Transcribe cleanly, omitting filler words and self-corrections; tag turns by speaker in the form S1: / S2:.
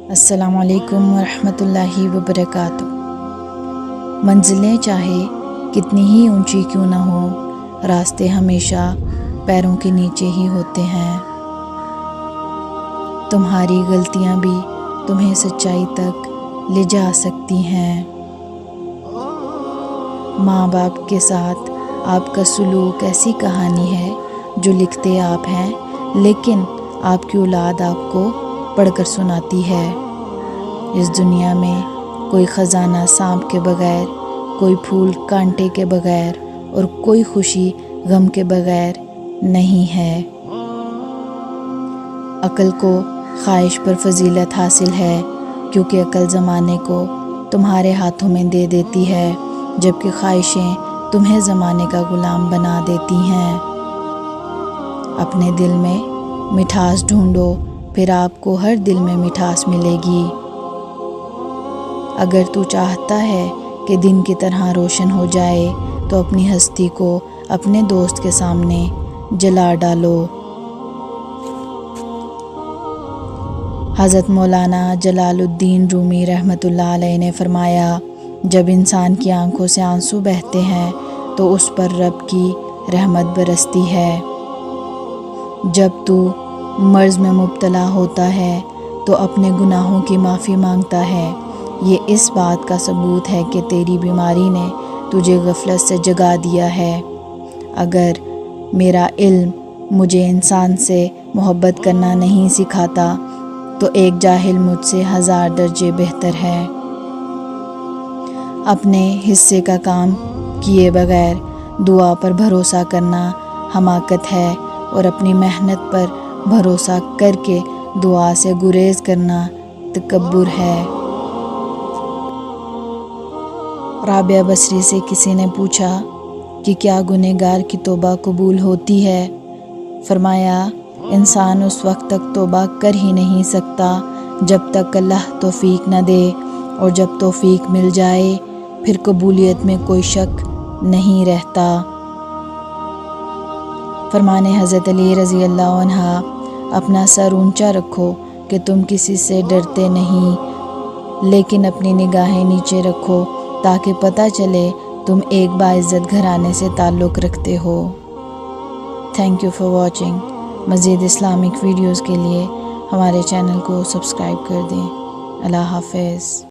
S1: السلام علیکم ورحمۃ اللہ وبرکاتہ۔ منزلیں چاہے کتنی ہی اونچی کیوں نہ ہوں، راستے ہمیشہ پیروں کے نیچے ہی ہوتے ہیں۔ تمہاری غلطیاں بھی تمہیں سچائی تک لے جا سکتی ہیں۔ ماں باپ کے ساتھ آپ کا سلوک ایسی کہانی ہے جو لکھتے آپ ہیں، لیکن آپ کی اولاد آپ کو پڑھ کر سناتی ہے۔ اس دنیا میں کوئی خزانہ سانپ کے بغیر، کوئی پھول کانٹے کے بغیر، اور کوئی خوشی غم کے بغیر نہیں ہے۔ عقل کو خواہش پر فضیلت حاصل ہے، کیونکہ عقل زمانے کو تمہارے ہاتھوں میں دے دیتی ہے، جبکہ خواہشیں تمہیں زمانے کا غلام بنا دیتی ہیں۔ اپنے دل میں مٹھاس ڈھونڈو، پھر آپ کو ہر دل میں مٹھاس ملے گی۔ اگر تو چاہتا ہے کہ دن کی طرح روشن ہو جائے تو اپنی ہستی کو اپنے دوست کے سامنے جلا ڈالو۔ حضرت مولانا جلال الدین رومی رحمۃ اللہ علیہ نے فرمایا، جب انسان کی آنکھوں سے آنسو بہتے ہیں تو اس پر رب کی رحمت برستی ہے۔ جب تو مرض میں مبتلا ہوتا ہے تو اپنے گناہوں کی معافی مانگتا ہے۔ یہ اس بات کا ثبوت ہے کہ تیری بیماری نے تجھے غفلت سے جگا دیا ہے۔ اگر میرا علم مجھے انسان سے محبت کرنا نہیں سکھاتا تو ایک جاہل مجھ سے 1000 درجے بہتر ہے۔ اپنے حصے کا کام کیے بغیر دعا پر بھروسہ کرنا حماقت ہے، اور اپنی محنت پر بھروسہ کر کے دعا سے گریز کرنا تکبر ہے۔ رابعہ بصری سے کسی نے پوچھا کہ کیا گنہگار کی توبہ قبول ہوتی ہے؟ فرمایا، انسان اس وقت تک توبہ کر ہی نہیں سکتا جب تک اللہ توفیق نہ دے، اور جب توفیق مل جائے پھر قبولیت میں کوئی شک نہیں رہتا۔ فرمان حضرت علی رضی اللہ عنہ، اپنا سر اونچا رکھو کہ تم کسی سے ڈرتے نہیں، لیکن اپنی نگاہیں نیچے رکھو تاکہ پتہ چلے تم ایک باعزت گھرانے سے تعلق رکھتے ہو۔ Thank you for watching. مزید اسلامک ویڈیوز کے لیے ہمارے چینل کو سبسکرائب کر دیں۔ اللہ حافظ۔